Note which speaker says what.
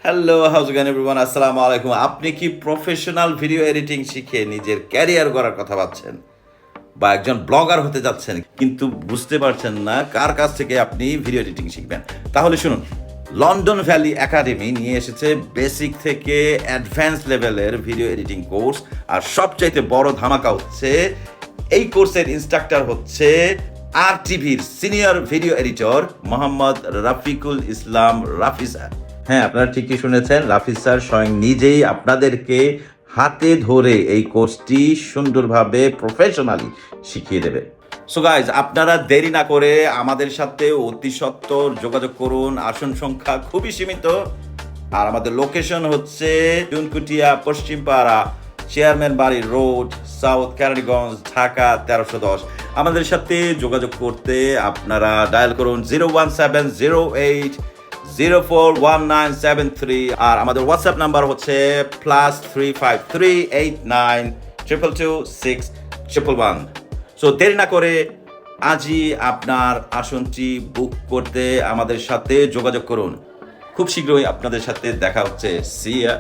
Speaker 1: Hello, house গান everyone, আসসালামু আলাইকুম। আপনি কি প্রফেশনাল ভিডিও এডিটিং শিখে নিজের ক্যারিয়ার গড়ার কথা ভাবছেন বা একজন ব্লগার হতে যাচ্ছেন, কিন্তু বুঝতে পারছেন না কার কাছ থেকে আপনি ভিডিও এডিটিং শিখবেন? তাহলে শুনুন, লন্ডন ভ্যালি একাডেমি নিয়ে এসেছে বেসিক থেকে অ্যাডভান্স লেভেলের ভিডিও এডিটিং কোর্স। আর সবচাইতে বড় ধামাকা হচ্ছে, এই কোর্সের ইনস্ট্রাক্টর হচ্ছে আর টিভির senior video editor Mohammad Rafiqul Islam Rafi sir. হ্যাঁ, আপনারা ঠিকই শুনেছেন, রাফি স্যার স্বয়ং নিজেই আপনাদেরকে হাতে ধরে এই কোর্সটি সুন্দরভাবে প্রফেশনালি শিখিয়ে দেবে। সো গাইজ, আপনারা দেরি না করে আমাদের সাথে অতি সত্বর যোগাযোগ করুন। আসন সংখ্যা খুবই সীমিত, আর আমাদের লোকেশন হচ্ছে চুনকুটিয়া, পশ্চিমপাড়া, চেয়ারম্যান বাড়ি রোড, সাউথ কেরানীগঞ্জ, ঢাকা 1310। আমাদের সাথে যোগাযোগ করতে আপনারা ডায়াল করুন 01708041973, আর আমাদের হোয়াটসঅ্যাপ নাম্বার হচ্ছে +35389222611। সো দেরি না করে আজই আপনার আসনটি বুক করতে আমাদের সাথে যোগাযোগ করুন। খুব শীঘ্রই আপনাদের সাথে দেখা হচ্ছে। সি ইয়া।